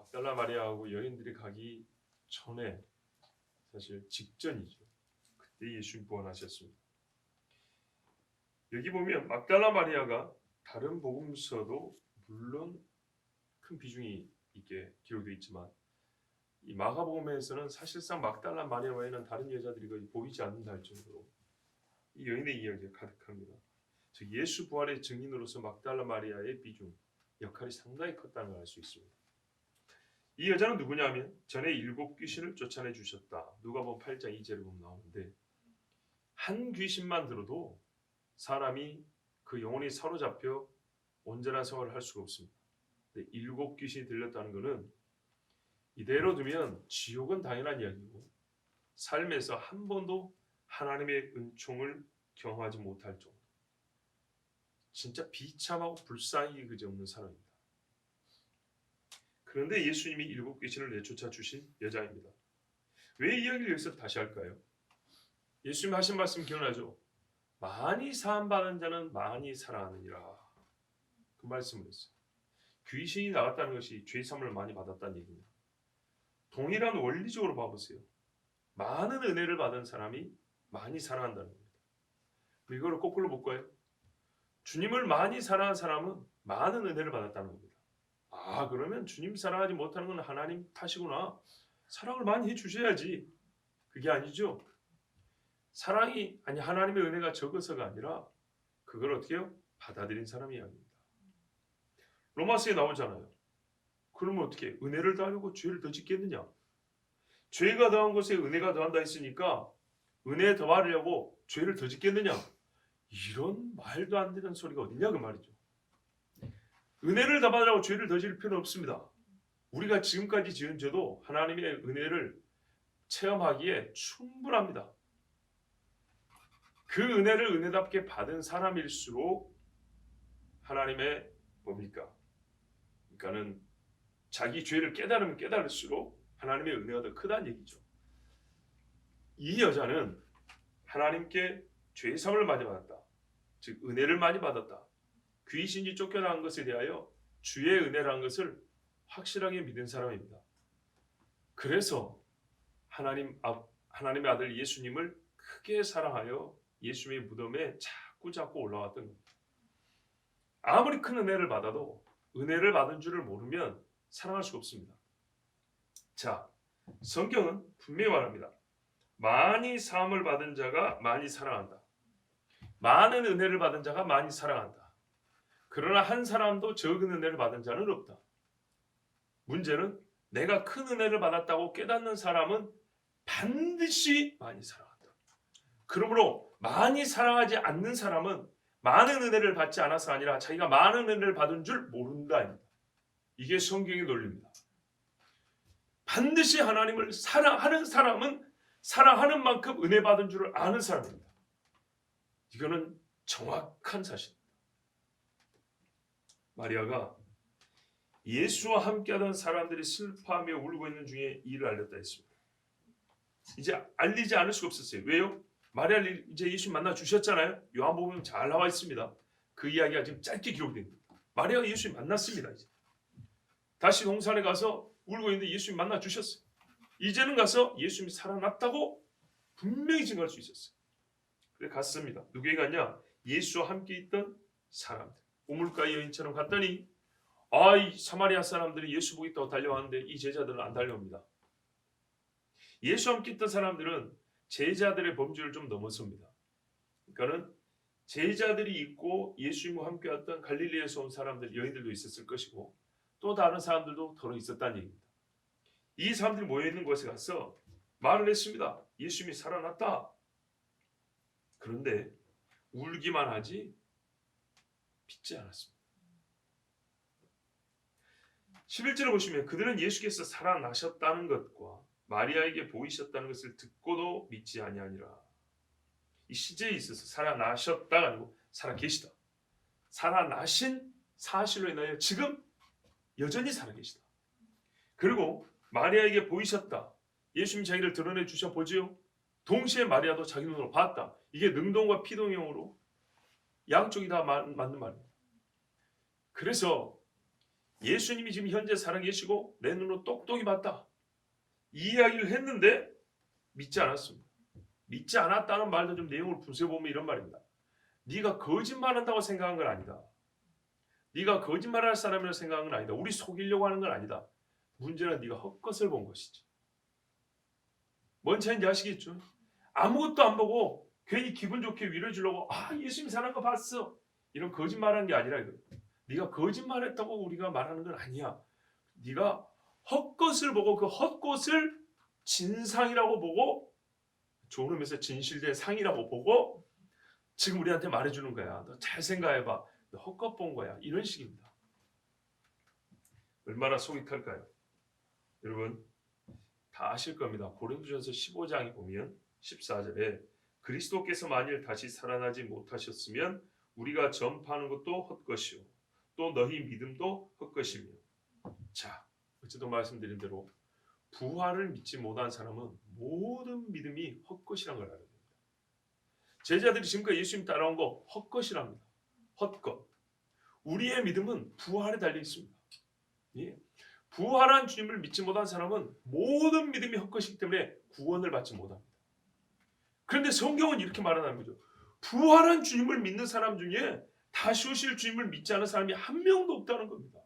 막달라 마리아하고 여인들이 가기 전에 사실 직전이죠. 그때 예수님 부활하셨습니다. 여기 보면 막달라 마리아가 다른 복음서도 물론 큰 비중이 있게 기록되어 있지만 이 마가복음에서는 사실상 막달라 마리아 외에는 다른 여자들이 거의 보이지 않는다 할 정도로 이 여인의 이야기가 가득합니다. 즉 예수 부활의 증인으로서 막달라 마리아의 비중, 역할이 상당히 컸다는 걸 알 수 있습니다. 이 여자는 누구냐면 전에 7 귀신을 쫓아내 주셨다. 누가복음 8장 2절에 보면 나오는데 한 귀신만 들어도 사람이 그 영혼이 사로잡혀 온전한 생활을 할 수가 없습니다. 7 귀신이 들렸다는 것은 이대로 두면 지옥은 당연한 이야기고 삶에서 한 번도 하나님의 은총을 경험하지 못할 정도, 진짜 비참하고 불쌍히 그지없는 사람입니다. 그런데 예수님이 7 귀신을 내쫓아 주신 여자입니다. 왜 이 이야기를 여기서 다시 할까요? 예수님 하신 말씀 기억나죠? 많이 사함받은 자는 많이 사랑하느니라. 그 말씀을 했어요. 귀신이 나갔다는 것이 죄사함을 많이 받았다는 얘기입니다. 동일한 원리적으로 봐보세요. 많은 은혜를 받은 사람이 많이 사랑한다는 겁니다. 이거를 거꾸로 볼까요? 주님을 많이 사랑한 사람은 많은 은혜를 받았다는 겁니다. 아, 그러면 주님 사랑하지 못하는 건 하나님 탓이구나. 사랑을 많이 해주셔야지. 그게 아니죠. 사랑이 아니 하나님의 은혜가 적어서가 아니라 그걸 어떻게 해요? 받아들인 사람이 아닙니다. 로마서에 나오잖아요. 그러면 어떻게 해? 은혜를 더하려고 죄를 더 짓겠느냐? 죄가 더한 것에 은혜가 더한다 했으니까 은혜 더하려고 죄를 더 짓겠느냐? 이런 말도 안 되는 소리가 어디냐 그 말이죠. 은혜를 더 받으려고 죄를 더 지을 필요는 없습니다. 우리가 지금까지 지은 죄도 하나님의 은혜를 체험하기에 충분합니다. 그 은혜를 은혜답게 받은 사람일수록 하나님의 뭡니까? 그러니까는 자기 죄를 깨달으면 깨달을수록 하나님의 은혜가 더 크다는 얘기죠. 이 여자는 하나님께 죄사함을 많이 받았다. 즉 은혜를 많이 받았다. 귀신이 쫓겨난 것에 대하여 주의 은혜라는 것을 확실하게 믿은 사람입니다. 그래서 하나님의 아들 예수님을 크게 사랑하여 예수님의 무덤에 자꾸 올라왔던 겁니다. 아무리 큰 은혜를 받아도 은혜를 받은 줄을 모르면 사랑할 수가 없습니다. 자, 성경은 분명히 말합니다. 많이 사함을 받은 자가 많이 사랑한다. 많은 은혜를 받은 자가 많이 사랑한다. 그러나 한 사람도 적은 은혜를 받은 자는 없다. 문제는 내가 큰 은혜를 받았다고 깨닫는 사람은 반드시 많이 사랑한다. 그러므로 많이 사랑하지 않는 사람은 많은 은혜를 받지 않아서 아니라 자기가 많은 은혜를 받은 줄 모른다. 이게 성경의 논리입니다. 반드시 하나님을 사랑하는 사람은 사랑하는 만큼 은혜 받은 줄을 아는 사람입니다. 이거는 정확한 사실입니다. 마리아가 예수와 함께하던 사람들이 슬퍼하며 울고 있는 중에 이를 알렸다 했습니다. 이제 알리지 않을 수가 없었어요. 왜요? 마리아를 이제 예수 만나 주셨잖아요. 요한복음 잘 나와 있습니다. 그 이야기가 지금 짧게 기록됩니다. 마리아가 예수 만났습니다. 이제 다시 동산에 가서 울고 있는데 예수님 만나 주셨어요. 이제는 가서 예수님이 살아났다고 분명히 증거할 수 있었어요. 그래 갔습니다. 누구에게 갔냐? 예수와 함께 있던 사람들. 우물가 여인처럼 갔더니 이 사마리아 사람들이 예수 보겠다고 달려왔는데 이 제자들은 안 달려옵니다. 예수와 함께 있던 사람들은 제자들의 범주를 좀 넘어섭니다. 그러니까는 제자들이 있고 예수님과 함께 왔던 갈릴리에서 온 사람들, 여인들도 있었을 것이고 또 다른 사람들도 더러 있었다는 얘기입니다. 이 사람들이 모여있는 곳에 가서 말을 했습니다. 예수님이 살아났다. 그런데 울기만 하지 믿지 않았습니다. 11절을 보시면 그들은 예수께서 살아나셨다는 것과 마리아에게 보이셨다는 것을 듣고도 믿지 아니하니라. 이 시제에 있어서 살아나셨다가 아니고 살아계시다. 살아나신 사실로 인하여 지금 여전히 살아계시다. 그리고 마리아에게 보이셨다. 예수님 자기를 드러내 주셔 보지요. 동시에 마리아도 자기 눈으로 봤다. 이게 능동과 피동형으로 양쪽이 다 맞는 말입니다. 그래서 예수님이 지금 현재 살아계시고 내 눈으로 똑똑히 봤다. 이 이야기를 했는데 믿지 않았습니다. 믿지 않았다는 말도 좀 내용을 분석해보면 이런 말입니다. 네가 거짓말한다고 생각한 건 아니다. 네가 거짓말할 사람이라고 생각한 건 아니다. 우리 속이려고 하는 건 아니다. 문제는 네가 헛것을 본 것이지. 뭔 차이인지 아시겠죠? 아무것도 안 보고 괜히 기분 좋게 위로해 주려고 예수님 사는 거 봤어. 이런 거짓말한 게 아니라 이거. 네가 거짓말했다고 우리가 말하는 건 아니야. 네가 헛것을 보고 그 헛것을 진상이라고 보고 좋은 의미에서 진실된 상이라고 보고 지금 우리한테 말해주는 거야. 너 잘 생각해봐. 너 헛것 본 거야. 이런 식입니다. 얼마나 속이 탈까요? 여러분 다 아실 겁니다. 고린도전서 15장에 보면 14절에 그리스도께서 만일 다시 살아나지 못하셨으면 우리가 전파하는 것도 헛것이요 또 너희 믿음도 헛것이며. 자, 어제도 말씀드린 대로 부활을 믿지 못한 사람은 모든 믿음이 헛것이라는 걸 알아야 됩니다. 제자들이 지금까지 예수님 따라온 거 헛것이랍니다. 헛것. 우리의 믿음은 부활에 달려 있습니다. 예. 부활한 주님을 믿지 못한 사람은 모든 믿음이 헛것이기 때문에 구원을 받지 못합니다. 그런데 성경은 이렇게 말하는 거죠. 부활한 주님을 믿는 사람 중에 다시 오실 주님을 믿지 않은 사람이 한 명도 없다는 겁니다.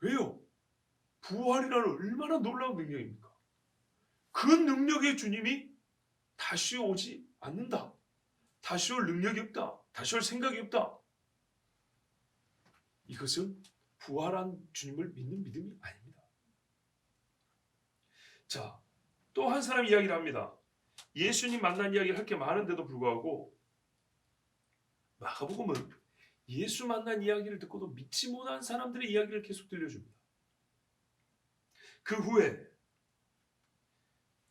왜요? 부활이라는 얼마나 놀라운 능력입니까? 그 능력의 주님이 다시 오지 않는다. 다시 올 능력이 없다. 다시 올 생각이 없다. 이것은 부활한 주님을 믿는 믿음이 아닙니다. 자, 또 한 사람 이야기를 합니다. 예수님 만난 이야기를 할 게 많은데도 불구하고 마가복음은 예수 만난 이야기를 듣고도 믿지 못한 사람들의 이야기를 계속 들려줍니다. 그 후에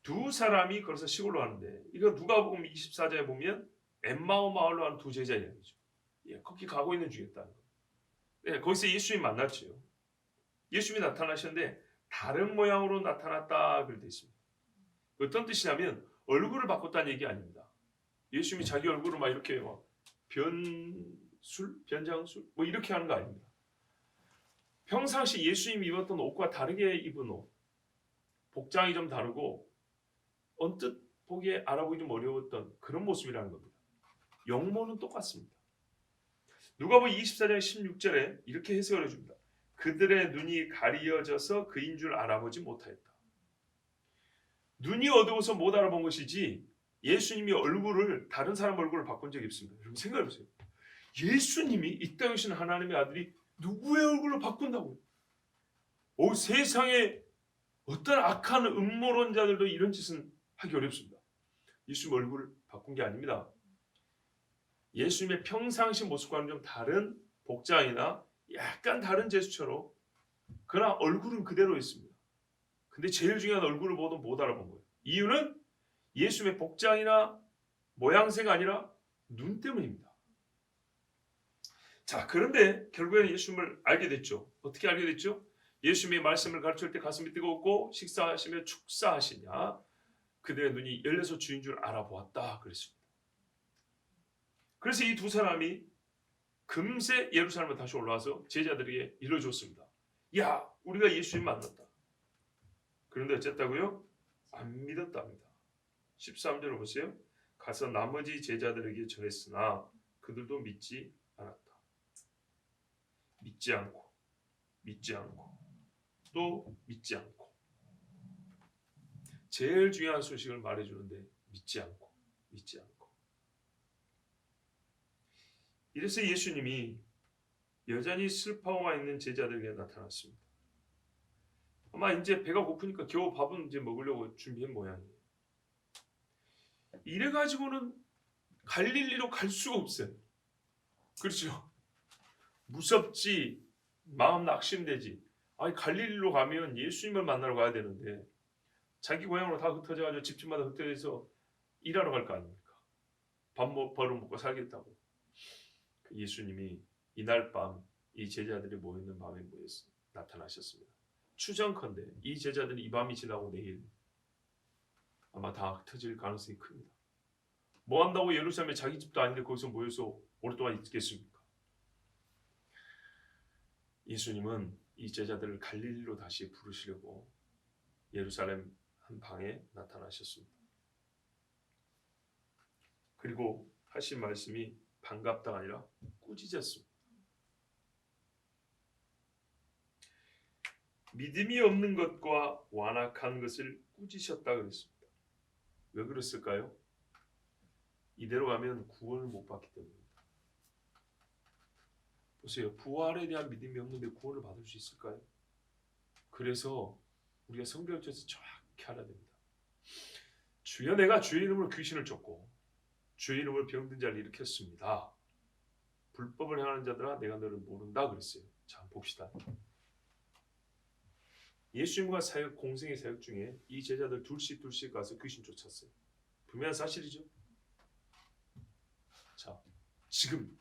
두 사람이 걸어서 시골로 가는데 이거 누가복음 24장에 보면 엠마오 마을로 가는 두 제자 이야기죠. 거기 가고 있는 중이었다는 거예요. 거기서 예수님 만났죠. 예수님이 나타나셨는데 다른 모양으로 나타났다 그렇게 되어 있습니다. 어떤 뜻이냐면 얼굴을 바꿨다는 얘기 아닙니다. 예수님이 자기 얼굴을 막 이렇게 막 변장술 뭐 이렇게 하는 거 아닙니다. 평상시 예수님이 입었던 옷과 다르게 입은 옷, 복장이 좀 다르고 언뜻 보기에 알아보기 좀 어려웠던 그런 모습이라는 겁니다. 영모는 똑같습니다. 누가복음 24장 16절에 이렇게 해석을 해줍니다. 그들의 눈이 가리어져서 그인 줄 알아보지 못하였다. 눈이 어두워서 못 알아본 것이지 예수님이 얼굴을 다른 사람 얼굴을 바꾼 적이 없습니다. 여러분 생각해보세요. 예수님이 이 땅에 오신 하나님의 아들이 누구의 얼굴을 바꾼다고요? 세상에 어떤 악한 음모론자들도 이런 짓은 하기 어렵습니다. 예수님 얼굴을 바꾼 게 아닙니다. 예수님의 평상시 모습과는 좀 다른 복장이나 약간 다른 제스처로 그러나 얼굴은 그대로 있습니다. 근데 제일 중요한 얼굴을 보도 못 알아본 거예요. 이유는 예수님의 복장이나 모양새가 아니라 눈 때문입니다. 자, 그런데 결국에는 예수님을 알게 됐죠. 어떻게 알게 됐죠? 예수님의 말씀을 가르칠 때 가슴이 뜨겁고 식사하시며 축사하시냐 그들의 눈이 열려서 주인 줄 알아보았다 그랬습니다. 그래서 이 두 사람이 금세 예루살렘에 다시 올라와서 제자들에게 일러줬습니다. 야, 우리가 예수님 만났다. 그런데 어쨌다고요? 안 믿었답니다. 13절을 보세요. 가서 나머지 제자들에게 전했으나 그들도 믿지 않았다. 믿지 않고 또 믿지 않고 제일 중요한 소식을 말해주는데 믿지 않고 이래서 예수님이 여전히 슬퍼하고 있는 제자들에게 나타났습니다. 아마 이제 배가 고프니까 겨우 밥은 이제 먹으려고 준비한 모양이에요. 이래가지고는 갈릴리로 갈 수가 없어요. 그렇죠? 무섭지, 마음 낙심되지. 갈릴리로 가면 예수님을 만나러 가야 되는데 자기 고향으로 다 흩어져가지고 집집마다 흩어져서 일하러 갈 거 아닙니까? 벌어먹고 살겠다고. 예수님이 이날 밤 이 제자들이 모여있는 밤에 모여서 나타나셨습니다. 추정컨대 이 제자들은 이 밤이 지나고 내일 아마 다 흩어질 가능성이 큽니다. 뭐 한다고 예루살렘에 자기 집도 아닌데 거기서 모여서 오랫동안 있겠습니까? 예수님은 이 제자들을 갈릴리로 다시 부르시려고 예루살렘 한 방에 나타나셨습니다. 그리고 하신 말씀이 반갑다가 아니라 꾸짖었습니다. 믿음이 없는 것과 완악한 것을 꾸짖으셨다 그랬습니다. 왜 그랬을까요? 이대로 가면 구원을 못 받기 때문입니다. 보세요. 부활에 대한 믿음이 없는데 구원을 받을 수 있을까요? 그래서 우리가 성경에서 정확히 알아야 됩니다. 주여 내가 주의 이름으로 귀신을 쫓고 주의 이름으로 병든 자를 일으켰습니다. 불법을 행하는 자들아 내가 너를 모른다 그랬어요. 자 봅시다. 예수님과 사역 공생의 사역 중에 이 제자들 둘씩 가서 귀신 쫓았어요. 분명한 사실이죠. 자 지금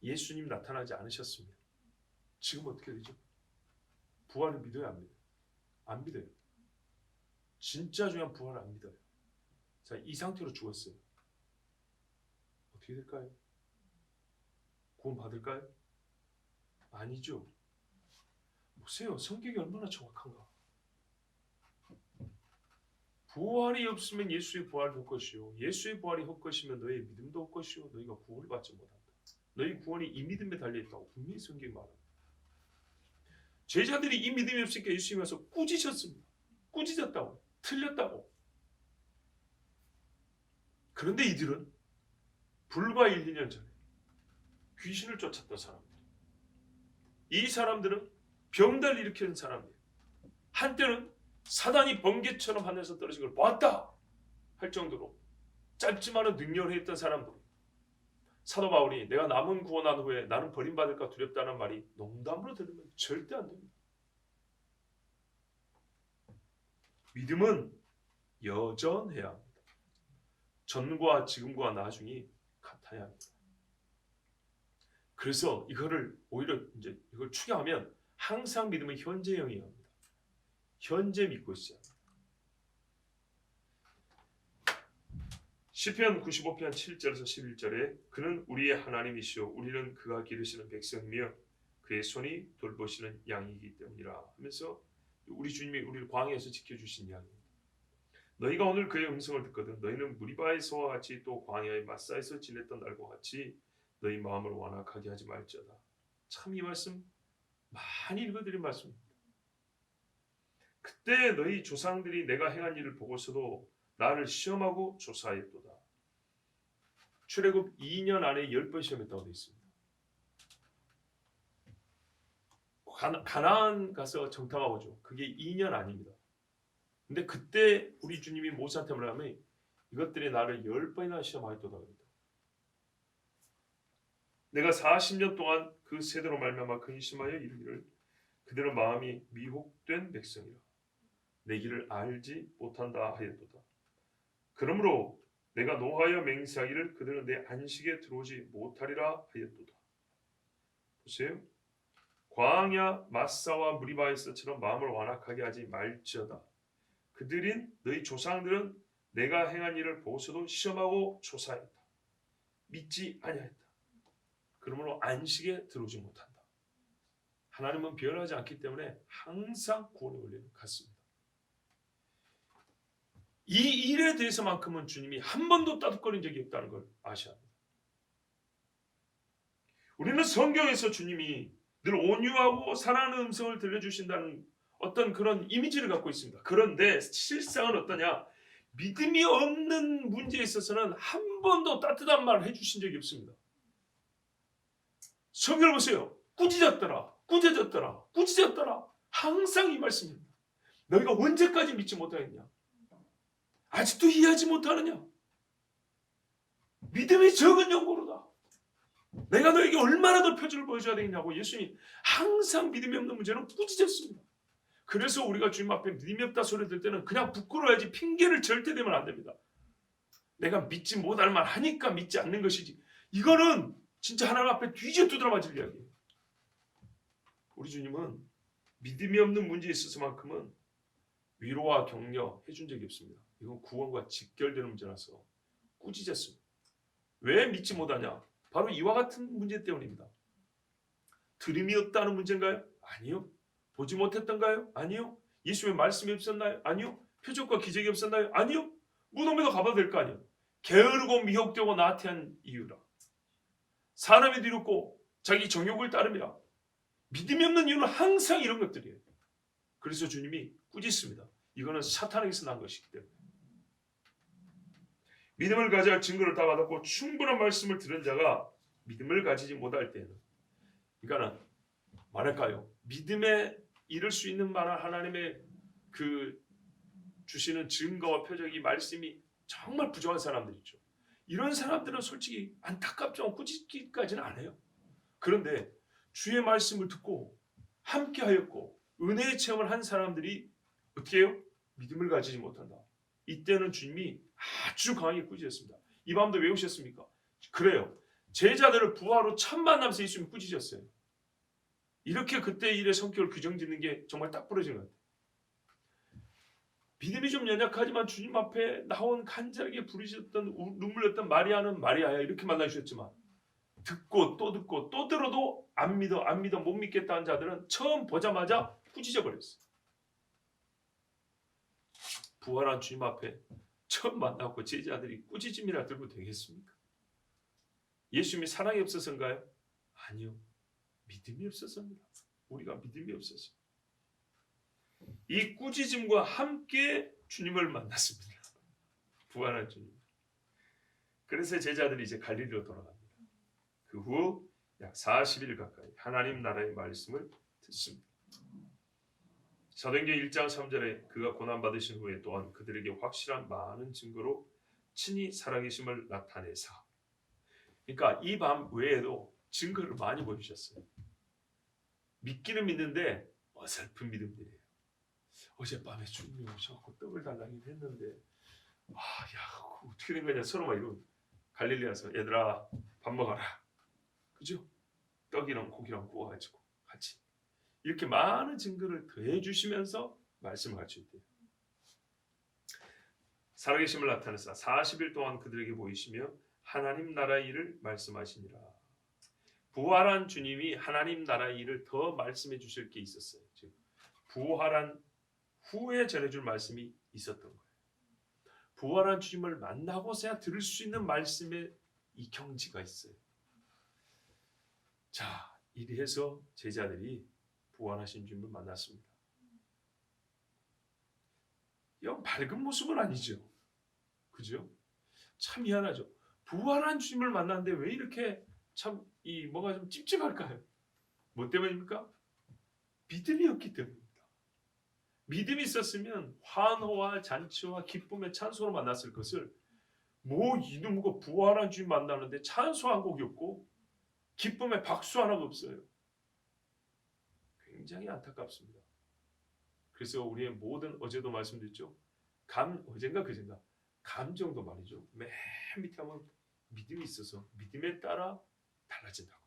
예수님 나타나지 않으셨습니다. 지금 어떻게 되죠? 부활을 믿어요, 안 믿어요? 안 믿어요. 진짜 중요한 부활을 안 믿어요. 자, 이 상태로 죽었어요. 어떻게 될까요? 구원 받을까요? 아니죠. 보세요. 성격이 얼마나 정확한가. 부활이 없으면 예수의 부활이 헛것이요. 예수의 부활이 헛것이면 너의 믿음도 헛것이요. 너희가 구원을 받지 못한다. 너희 구원이 이 믿음에 달려있다고 분명히 성경이 말합니다. 제자들이 이 믿음이 없으니까 예수님이 와서 꾸짖으셨습니다. 꾸짖었다고. 틀렸다고. 그런데 이들은 불과 1, 2년 전에 귀신을 쫓았던 사람들. 이 사람들은 병달을 일으키는 사람들. 한때는 사단이 번개처럼 하늘에서 떨어진 걸 보았다 할 정도로 짧지만은 능력을 했던 사람들. 사도 바울이 내가 남은 구원한 후에 나는 버림받을까 두렵다는 말이 농담으로 들으면 절대 안 됩니다. 믿음은 여전해야 합니다. 전과 지금과 나중이 같아야 합니다. 그래서 이거를 오히려 이걸 추격하면 항상 믿음은 현재형이어야 합니다. 현재 믿고 있어야 합니다. 시편 95편 7절에서 11절에 그는 우리의 하나님이시오 우리는 그가 기르시는 백성이며 그의 손이 돌보시는 양이기 때문이라 하면서 우리 주님이 우리를 광야에서 지켜주신 양입니다. 너희가 오늘 그의 음성을 듣거든 너희는 무리바에서와 같이 또 광야의 마사에서 지냈던 날과 같이 너희 마음을 완악하게 하지 말지어다. 참 이 말씀 많이 읽어드린 말씀입니다. 그때 너희 조상들이 내가 행한 일을 보고서도 나를 시험하고 조사하였도다. 출애굽 2년 안에 10번 시험했다고 되어 있습니다. 가나안 가서 정탐하고 오죠. 그게 2년 아닙니다. 근데 그때 우리 주님이 모세한테 말하면 이것들이 나를 10번이나 시험하였도다 그랬다. 내가 40년 동안 그 세대로 말미암아 근심하여 이르기를 그들은 마음이 미혹된 백성이라 내 길을 알지 못한다 하였도다. 그러므로 내가 노하여 맹세하기를 그들은 내 안식에 들어오지 못하리라 하였도다. 보세요. 광야 마사와 무리바에서처럼 마음을 완악하게 하지 말지어다. 그들인 너희 조상들은 내가 행한 일을 보고서도 시험하고 조사했다. 믿지 아니하였다. 그러므로 안식에 들어오지 못한다. 하나님은 변하지 않기 때문에 항상 구원의 원리는 같습니다. 이 일에 대해서만큼은 주님이 한 번도 따뜻거린 적이 없다는 걸 아셔야 합니다. 우리는 성경에서 주님이 늘 온유하고 사랑하는 음성을 들려주신다는 어떤 그런 이미지를 갖고 있습니다. 그런데 실상은 어떠냐? 믿음이 없는 문제에 있어서는 한 번도 따뜻한 말을 해주신 적이 없습니다. 성경을 보세요. 꾸짖었더라. 항상 이 말씀입니다. 너희가 언제까지 믿지 못하겠냐? 아직도 이해하지 못하느냐? 믿음이 적은 영고로다. 내가 너에게 얼마나 더 표준을 보여줘야 되겠냐고 예수님이 항상 믿음이 없는 문제는 꾸짖었습니다. 그래서 우리가 주님 앞에 믿음이 없다 소리 들 때는 그냥 부끄러워야지 핑계를 절대 대면 안 됩니다. 내가 믿지 못할 만 하니까 믿지 않는 것이지. 이거는 진짜 하나님 앞에 뒤져 두드려 맞을 이야기예요. 우리 주님은 믿음이 없는 문제에 있어서만큼은 위로와 격려 해준 적이 없습니다. 이건 구원과 직결되는 문제라서 꾸짖었습니다. 왜 믿지 못하냐? 바로 이와 같은 문제 때문입니다. 들음이 없다는 문제인가요? 아니요. 보지 못했던가요? 아니요. 예수의 말씀이 없었나요? 아니요. 표적과 기적이 없었나요? 아니요. 무덤에도 가봐도 될 거 아니에요. 게으르고 미혹되고 나태한 이유라. 사람이 뒤롭고 자기 정욕을 따르며 믿음이 없는 이유는 항상 이런 것들이에요. 그래서 주님이 꾸짖습니다. 이거는 사탄에게서 난 것이기 때문에. 믿음을 가져야 할 증거를 다 받았고 충분한 말씀을 들은 자가 믿음을 가지지 못할 때는, 그러니까는 말할까요? 믿음에 이를 수 있는 만한 하나님의 그 주시는 증거와 표적이 말씀이 정말 부족한 사람들 있죠. 이런 사람들은 솔직히 안타깝지만 꾸짖기까지는 안 해요. 그런데 주의 말씀을 듣고 함께하였고 은혜의 체험을 한 사람들이 어떻게 해요? 믿음을 가지지 못한다. 이때는 주님이 아주 강하게 꾸짖었습니다. 이 밤도 외우셨습니까? 그래요. 제자들을 부하로 첫 만나면서 예수님이 꾸짖었어요. 이렇게 그때 일의 성격을 규정짓는 게 정말 딱 부러진 것 같아요. 믿음이 좀 연약하지만 주님 앞에 나온 간절하게 부르셨던 눈물 흘렸던 마리아는 마리아야 이렇게 만나주셨지만 듣고 또 들어도 안 믿어 못 믿겠다는 자들은 처음 보자마자 꾸짖어 버렸어요. 부활한 주님 앞에 처음 만나고 제자들이 꾸짖음이라 들고 되겠습니까? 예수님이 사랑이 없어서인가요? 아니요. 믿음이 없어서입니다. 우리가 믿음이 없어서. 이 꾸짖음과 함께 주님을 만났습니다. 부활한 주님. 그래서 제자들이 이제 갈릴리로 돌아갑니다. 그 후 약 40일 가까이 하나님 나라의 말씀을 듣습니다. 사도행전 1장 3절에 그가 고난받으신 후에 또한 그들에게 확실한 많은 증거로 친히 살아계심을 나타내사. 그러니까 이 밤 외에도 증거를 많이 보여주셨어요. 믿기는 믿는데 어설픈 믿음들이에요. 어젯밤에 주님이 오셔서 떡을 달라긴 했는데 어떻게 된 거냐 서로 막 이러고 갈릴리 와서 얘들아 밥 먹어라. 그죠? 떡이랑 고기랑 구워가지고 같이 이렇게 많은 증거를 더해 주시면서 말씀을 가르쳐 있대요. 살아계심을 나타내사 40일 동안 그들에게 보이시며 하나님 나라의 일을 말씀하시니라. 부활한 주님이 하나님 나라의 일을 더 말씀해 주실 게 있었어요. 즉 부활한 후에 전해줄 말씀이 있었던 거예요. 부활한 주님을 만나고서야 들을 수 있는 말씀의 이 경지가 있어요. 자, 이리 해서 제자들이 부활하신 주님을 만났습니다. 이건 밝은 모습은 아니죠. 그죠? 참 미안하죠. 부활한 주님을 만났는데 왜 이렇게 참 뭐가 좀 찝찝할까요? 뭐 때문입니까? 믿음이 없기 때문입니다. 믿음이 있었으면 환호와 잔치와 기쁨의 찬송으로 만났을 것을 이놈과 부활한 주님 만나는데 찬송 한 곡이 없고 기쁨의 박수 하나가 없어요. 굉장히 안타깝습니다. 그래서 우리의 모든 어제도 말씀드렸죠. 어젠가 그젠가 감정도 말이죠. 맨 밑에 하면 믿음이 있어서 믿음에 따라 달라진다고.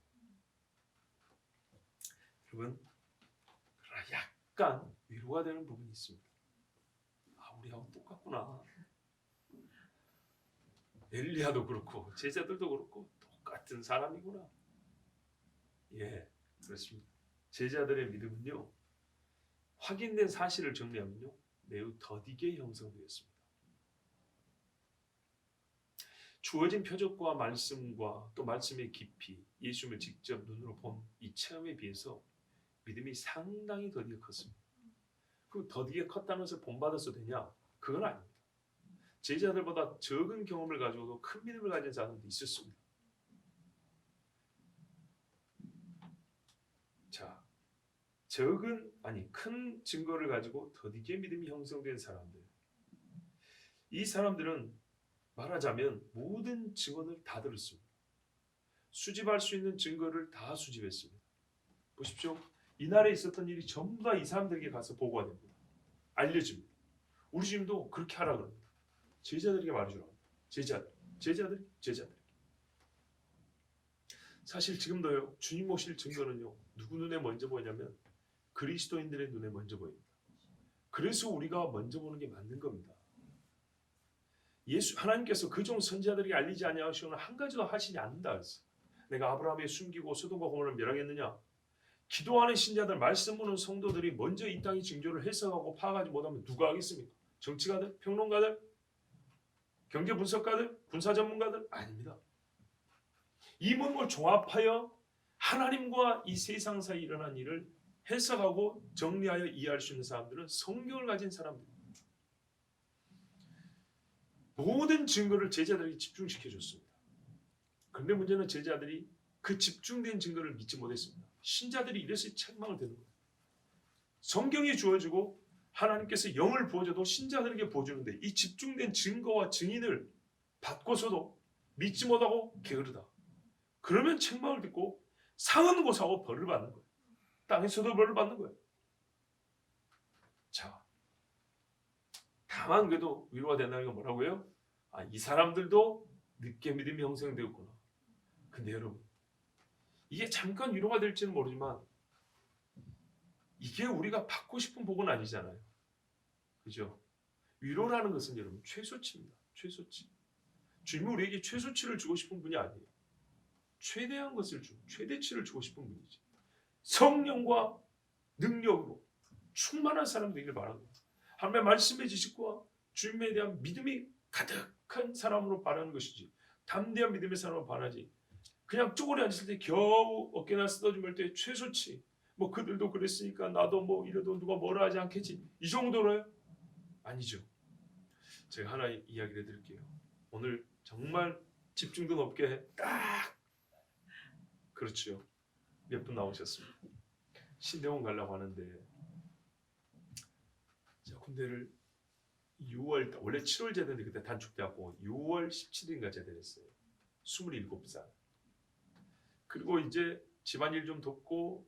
여러분 약간 위로가 되는 부분이 있습니다. 우리하고 똑같구나. 엘리야도 그렇고 제자들도 그렇고 똑같은 사람이구나. 예, 그렇습니다. 제자들의 믿음은요 확인된 사실을 정리하면요 매우 더디게 형성되었습니다. 주어진 표적과 말씀과 또 말씀의 깊이, 예수님을 직접 눈으로 본 이 체험에 비해서 믿음이 상당히 더디게 컸습니다. 그 더디게 컸다는 것을 본받아서 되냐? 그건 아닙니다. 제자들보다 적은 경험을 가지고도 큰 믿음을 가진 사람도 있었습니다. 자, 큰 증거를 가지고 더디게 믿음이 형성된 사람들. 이 사람들은 말하자면 모든 증언을 다 들었습니다. 수집할 수 있는 증거를 다 수집했습니다. 보십시오. 이날에 있었던 일이 전부 다 이 사람들에게 가서 보고가 됩니다. 알려집니다. 우리 주님도 그렇게 하라 그럽니다. 제자들에게 말해주라고 합니다. 제자들. 사실 지금도요. 주님 오실 증거는요. 누구 눈에 먼저 보이냐면 그리스도인들의 눈에 먼저 보입니다. 그래서 우리가 먼저 보는 게 맞는 겁니다. 하나님께서 그 종 선지자들에게 알리지 아니하시고는 한 가지도 하시지 않는다 그랬어요. 내가 아브라함에 숨기고 소돔과 고모를 멸하겠느냐? 기도하는 신자들, 말씀 보는 성도들이 먼저 이 땅의 징조를 해석하고 파악하지 못하면 누가 하겠습니까? 정치가들, 평론가들, 경제 분석가들, 군사 전문가들? 아닙니다. 이 모든 걸 종합하여 하나님과 이 세상 사이에 일어난 일을 해석하고 정리하여 이해할 수 있는 사람들은 성경을 가진 사람들입니다. 모든 증거를 제자들에게 집중시켜 줬습니다. 그런데 문제는 제자들이 그 집중된 증거를 믿지 못했습니다. 신자들이 이래서 책망을 듣는 거예요. 성경이 주어지고 하나님께서 영을 부어줘도 신자들에게 부어주는데 이 집중된 증거와 증인을 받고서도 믿지 못하고 게으르다. 그러면 책망을 듣고 상은 고사하고 벌을 받는 거예요. 땅에서도 벌을 받는 거예요. 자, 다만 그래도 위로가 된다는 건 뭐라고요? 아, 이 사람들도 늦게 믿음이 형성되었구나. 근데 여러분, 이게 잠깐 위로가 될지는 모르지만 이게 우리가 받고 싶은 복은 아니잖아요. 그죠? 위로라는 것은 여러분 최소치입니다. 최소치. 주님이 우리에게 최소치를 주고 싶은 분이 아니에요. 최대한 것을 주고 최대치를 주고 싶은 분이지. 성령과 능력으로 충만한 사람 되기를 바랍니다. 하나님의 말씀의 지식과 주님에 대한 믿음이 가득한 사람으로 바라는 것이지, 담대한 믿음의 사람으로 바라지, 그냥 쪼그려 앉을 때 겨우 어깨나 쓰러짐을 때 최소치, 뭐 그들도 그랬으니까 나도 뭐 이래도 누가 뭐라 하지 않겠지, 이 정도로요? 아니죠. 제가 하나 이야기를 해드릴게요. 오늘 정말 집중도 높게 딱, 그렇죠, 몇 분 나오셨습니다. 신대원 가려고 하는데 자, 군대를 6월, 원래 7월 제대인데 그때 단축돼갖고 6월 17일인가 제대했어요. 27살. 그리고 이제 집안일 좀 돕고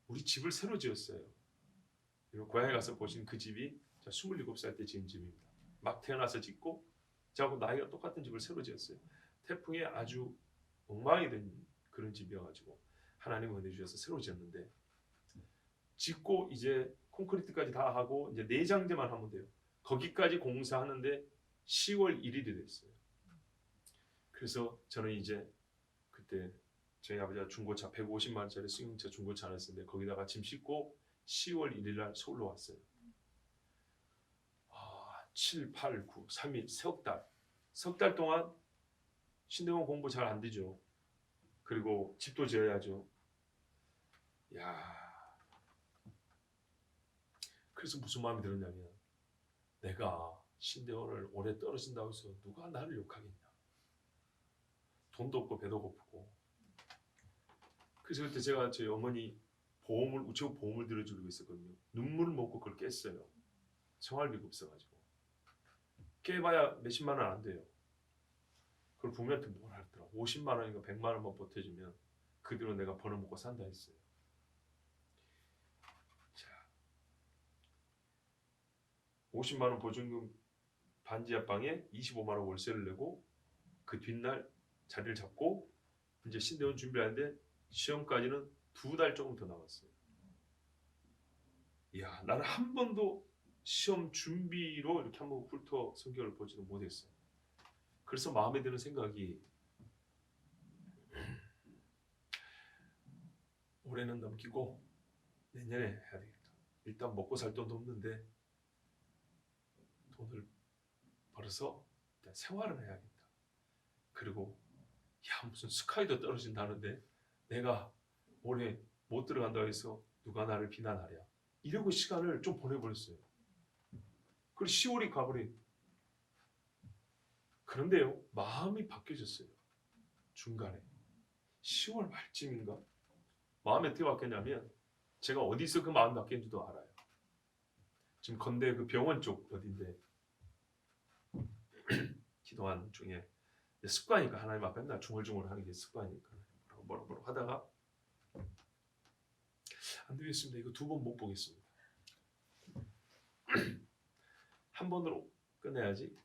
우리 집을 새로 지었어요. 고향에 가서 보신 그 집이 27살 때 지은 집입니다. 막 태어나서 짓고 저하고 나이가 똑같은 집을 새로 지었어요. 태풍에 아주 엉망이 된 그런 집이어가지고 하나님 은혜 주셔서 새로 지었는데, 짓고 이제 콘크리트까지 다 하고 이제 내장재만 하면 돼요. 거기까지 공사하는데 10월 1일이 됐어요. 그래서 저는 이제 그때 저희 아버지가 중고차 150만 원짜리 승용차 중고차 하나 썼는데 거기다가 짐 싣고 10월 1일 날 서울로 왔어요. 7, 8, 9, 3일, 석 달 동안 신대원 공부 잘 안 되죠. 그리고 집도 지어야죠. 야, 그래서 무슨 마음이 들었냐면, 내가 신대원을 오래 떨어진다고 해서 누가 나를 욕하겠냐. 돈도 없고 배도 고프고. 그래서 그때 제가 저희 어머니 보험을, 우체국 보험을 들어주고 있었거든요. 눈물을 먹고 그걸 깼어요. 생활비가 없어가지고. 깨봐야 몇십만 원 안 돼요. 그걸 부모님한테 뭘 하더라. 50만 원인가 100만 원만 보태주면 그 뒤로 내가 벌어먹고 산다 했어요. 자, 50만 원 보증금 반지 합방에 25만 원 월세를 내고 그 뒷날 자리를 잡고 이제 신대원 준비하는데 시험까지는 2달 조금 더 남았어요. 이야, 나는 한 번도 시험 준비로 이렇게 한번 훑어 성경을 보지도 못했어요. 그래서 마음에 드는 생각이, 올해는 넘기고 내년에 해야 되겠다. 일단 먹고 살 돈도 없는데 돈을 벌어서 일단 생활을 해야겠다. 그리고 야, 무슨 스카이도 떨어진다는데 내가 올해 못 들어간다고 해서 누가 나를 비난하랴. 이러고 시간을 좀 보내버렸어요. 그리고 10월이 가버린. 그런데요, 마음이 바뀌어졌어요. 중간에 10월 말쯤인가 마음이 어떻게 바뀌었냐면, 제가 어디서 그 마음이 바뀌었는지도 알아요. 지금 건대 그 병원 쪽 어딘데 기도하는 중에 습관이니까 하나님 앞에 맨날 중얼중얼 하는 게 습관이니까 뭐라고 하다가 안 되겠습니다. 이거 2번 못 보겠습니다. 한 번으로 끝내야지.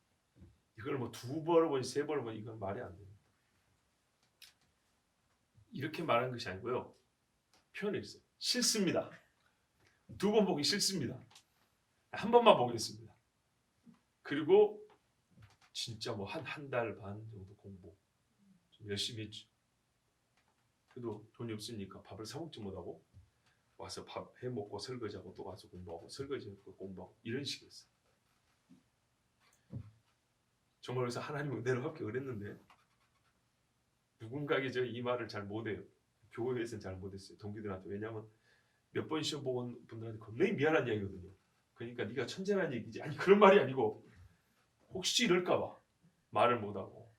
이걸 뭐 2번을 보니 3번을 보니 이건 말이 안 됩니다. 이렇게 말하는 것이 아니고요. 표현이 있어요. 싫습니다. 2번 보기 싫습니다. 한 번만 보겠습니다. 그리고 진짜 뭐 한 달 반 정도 공부 좀 열심히 했죠. 그래도 돈이 없으니까 밥을 사 먹지 못하고 와서 밥 해 먹고 설거지하고 또 와서 공부하고 설거지하고 공부하고 이런 식이었어요. 정말 그래서 하나님 은혜를 받기 어렸는데 누군가에게 제가 이 말을 잘 못해요. 교회에서는 잘 못했어요. 동기들한테. 왜냐하면 몇 번 시험 본 분들한테 굉장히 미안한 이야기거든요. 그러니까 네가 천재란 얘기지. 아니 그런 말이 아니고 혹시 이럴까봐 말을 못하고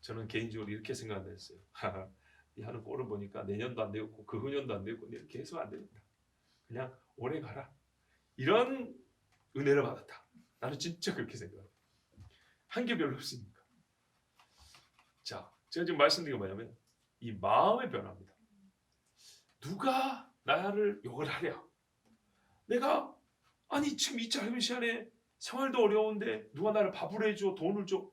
저는 개인적으로 이렇게 생각했어요. 이 하는 꼴을 보니까 내년도 안 되고 그 후년도 안 되고 이렇게 해서 안 되겠다. 그냥 오래 가라. 이런 은혜를 받았다. 나는 진짜 그렇게 생각해요. 한 게 별로 없으니까. 자, 제가 지금 말씀드린 게 뭐냐면 이 마음의 변화입니다. 누가 나를 욕을 하랴. 내가 아니 지금 이 짧은 시간에 생활도 어려운데 누가 나를 밥을 해줘 돈을 줘.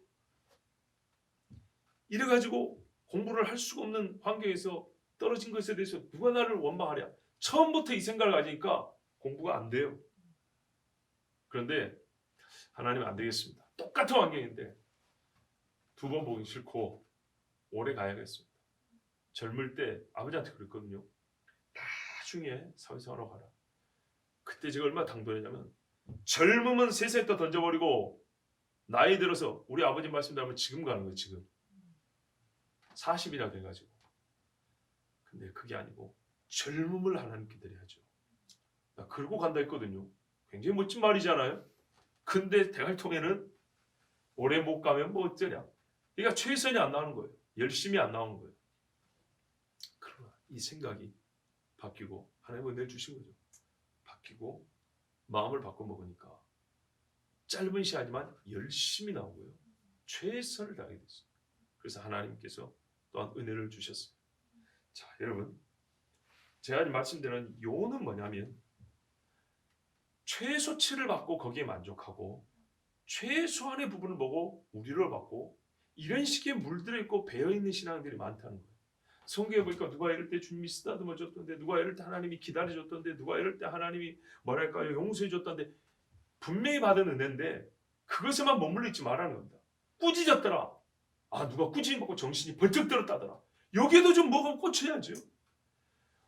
이래가지고 공부를 할 수가 없는 환경에서 떨어진 것에 대해서 누가 나를 원망하랴. 처음부터 이 생각을 가지니까 공부가 안 돼요. 그런데 하나님은 안 되겠습니다. 똑같은 환경인데 두 번 보기 싫고 오래 가야겠습니다. 젊을 때 아버지한테 그랬거든요. 나중에 사회생활하러 가라. 그때 제가 얼마나 당돌했냐면 젊으면 세상에다 던져버리고 나이 들어서 우리 아버지 말씀대로 지금 가는 거예요. 지금 40이라 돼가지고. 근데 그게 아니고 젊음을 하나님께 드려야죠. 나 그러고 간다 했거든요. 굉장히 멋진 말이잖아요. 근데 대갈통에는 오래 못 가면 뭐 어쩌냐. 그러니까 최선이 안 나오는 거예요. 열심히 안 나오는 거예요. 그러나 이 생각이 바뀌고 하나님은 은혜를 주신 거죠. 바뀌고 마음을 바꿔 먹으니까 짧은 시간이지만 열심히 나오고요. 최선을 다하게 됐어요. 그래서 하나님께서 또한 은혜를 주셨어요. 자, 여러분, 제가 말씀드리는 요는 뭐냐면 최소치를 받고 거기에 만족하고 최소한의 부분을 보고 우리를 받고 이런 식의 물들어 있고 배어 있는 신앙들이 많다는 거예요. 성경에 보니까 누가 이럴 때 주님이 쓰다듬어 줬던데, 누가 이럴 때 하나님이 기다려 줬던데, 누가 이럴 때 하나님이 뭐랄까요 용서해 줬던데, 분명히 받은 은혜인데 그것에만 머물러 있지 말라는 겁니다. 꾸짖었더라. 아, 누가 꾸짖음 받고 정신이 번쩍 들었다더라. 여기에도 좀 뭐가 꽂혀야죠.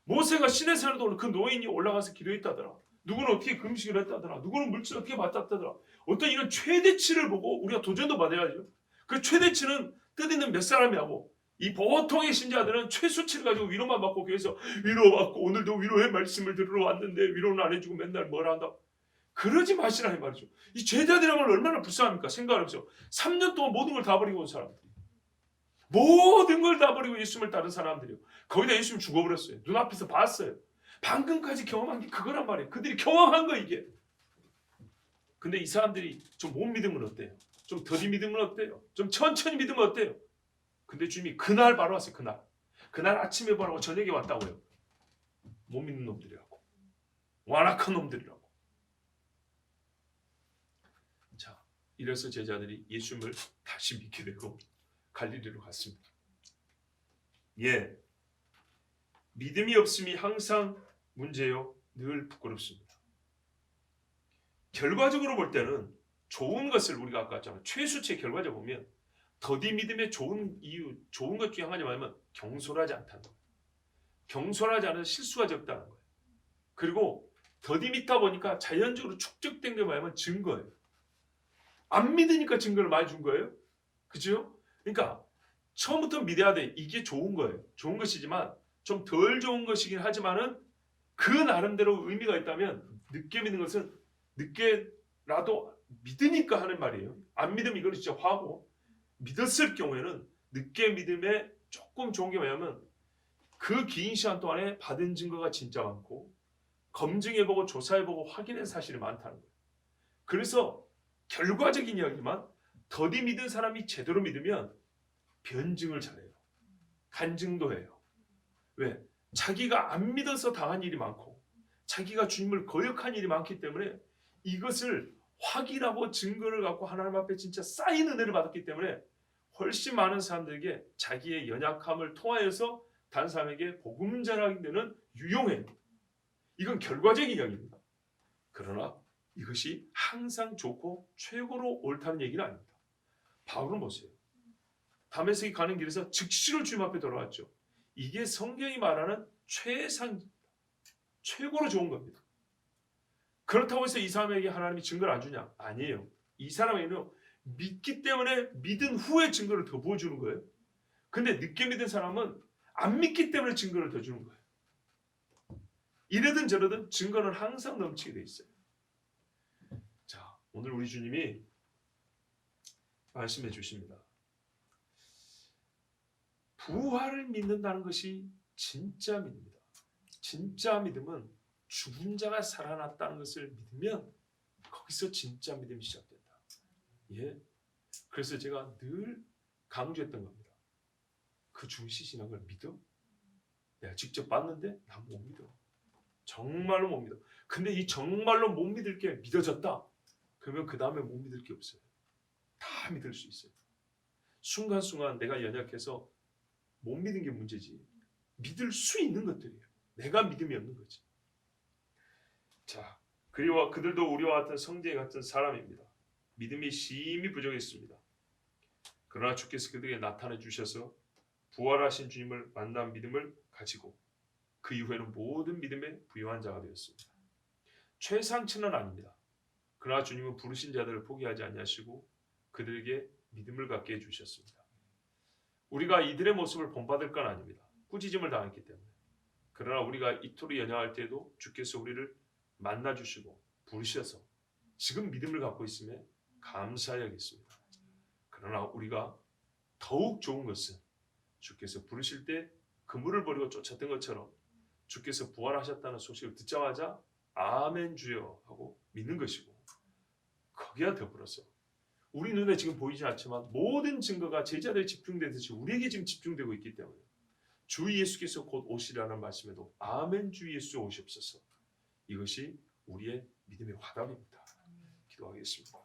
모세가 시내산에도 오늘 그 노인이 올라가서 기도했다더라. 누구는 어떻게 금식을 했다더라. 누구는 물질 어떻게 받았다더라. 어떤 이런 최대치를 보고 우리가 도전도 받아야죠. 그 최대치는 뜻있는 몇 사람이 하고 이 보통의 신자들은 최소치를 가지고 위로만 받고 교회에서 위로받고 오늘도 위로의 말씀을 들으러 왔는데 위로는 안 해주고 맨날 뭐라 한다. 그러지 마시라 이 말이죠. 이 제자들이라면 얼마나 불쌍합니까? 생각을 해보세요. 3년 동안 모든 걸 다 버리고 온 사람들이. 모든 걸 다 버리고 예수님을 따른 사람들이요. 거기다 예수님 죽어버렸어요. 눈앞에서 봤어요. 방금까지 경험한 게 그거란 말이에요. 그들이 경험한 거 이게. 근데 이 사람들이 좀 못 믿으면 어때요? 좀 더디 믿으면 어때요? 좀 천천히 믿으면 어때요? 근데 주님이 그날 바로 왔어요. 그날 아침에 보라고 저녁에 왔다고요. 못 믿는 놈들이라고. 완악한 놈들이라고. 자, 이래서 제자들이 예수님을 다시 믿게 되고 갈릴리로 갔습니다. 예, 믿음이 없음이 항상 문제요. 늘 부끄럽습니다. 결과적으로 볼 때는 좋은 것을 우리가 아까 했잖아요. 최수치의 결과적으로 보면 더디 믿음의 좋은 이유, 좋은 것 중에 하나가 뭐냐면 경솔하지 않다는 거예요. 경솔하지 않아서 실수가 적다는 거예요. 그리고 더디 믿다 보니까 자연적으로 축적된 게 뭐냐면 증거예요. 안 믿으니까 증거를 많이 준 거예요. 그죠? 그러니까 처음부터 믿어야 돼. 이게 좋은 거예요. 좋은 것이지만 좀 덜 좋은 것이긴 하지만은 그 나름대로 의미가 있다면 늦게 믿는 것은 늦게라도 믿으니까 하는 말이에요. 안 믿으면 이거는 진짜 화고, 믿었을 경우에는 늦게 믿음에 조금 좋은 게 뭐냐면 그 긴 시간 동안에 받은 증거가 진짜 많고 검증해보고 조사해보고 확인한 사실이 많다는 거예요. 그래서 결과적인 이야기지만 더디 믿은 사람이 제대로 믿으면 변증을 잘해요. 간증도 해요. 왜? 자기가 안 믿어서 당한 일이 많고 자기가 주님을 거역한 일이 많기 때문에 이것을 확인하고 증거를 갖고 하나님 앞에 진짜 쌓인 은혜를 받았기 때문에 훨씬 많은 사람들에게 자기의 연약함을 통하여서 다른 사람에게 복음 전하게 되는 유용해요. 이건 결과적인 이야기입니다. 그러나 이것이 항상 좋고 최고로 옳다는 얘기는 아닙니다. 바울은 보세요. 다메섹에 가는 길에서 즉시로 주님 앞에 돌아왔죠. 이게 성경이 말하는 최상입니다. 최고로 좋은 겁니다. 그렇다고 해서 이 사람에게 하나님이 증거를 안 주냐? 아니에요. 이 사람에게는 믿기 때문에 믿은 후에 증거를 더 부어주는 거예요. 근데 늦게 믿은 사람은 안 믿기 때문에 증거를 더 주는 거예요. 이러든 저러든 증거는 항상 넘치게 돼 있어요. 자, 오늘 우리 주님이 말씀해 주십니다. 부활을 믿는다는 것이 진짜 믿음이다. 진짜 믿음은 죽은 자가 살아났다는 것을 믿으면 거기서 진짜 믿음이 시작된다. 예. 그래서 제가 늘 강조했던 겁니다. 그 죽으신 신앙을 믿어? 내가 직접 봤는데 난 못 믿어. 정말로 못 믿어. 근데 이 정말로 못 믿을 게 믿어졌다. 그러면 그 다음에 못 믿을 게 없어요. 다 믿을 수 있어요. 순간순간 내가 연약해서 못 믿은 게 문제지. 믿을 수 있는 것들이에요. 내가 믿음이 없는 거지. 자, 그들도 우리와 같은 성제 같은 사람입니다. 믿음이 심히 부족했습니다. 그러나 주께서 그들에게 나타내 주셔서 부활하신 주님을 만난 믿음을 가지고 그 이후에는 모든 믿음에 부유한 자가 되었습니다. 최상치는 아닙니다. 그러나 주님은 부르신 자들을 포기하지 아니하시고 그들에게 믿음을 갖게 해주셨습니다. 우리가 이들의 모습을 본받을 건 아닙니다. 꾸짖음을 당했기 때문에. 그러나 우리가 이토록 연약할 때도 주께서 우리를 만나주시고 부르셔서 지금 믿음을 갖고 있음에 감사해야겠습니다. 그러나 우리가 더욱 좋은 것은 주께서 부르실 때 그물을 버리고 쫓았던 것처럼 주께서 부활하셨다는 소식을 듣자마자 아멘 주여 하고 믿는 것이고, 거기에 더불어서 우리 눈에 지금 보이지 않지만 모든 증거가 제자들에 집중되듯이 우리에게 지금 집중되고 있기 때문에 주 예수께서 곧 오시라는 말씀에도 아멘 주 예수 오시옵소서. 이것이 우리의 믿음의 화답입니다. 기도하겠습니다.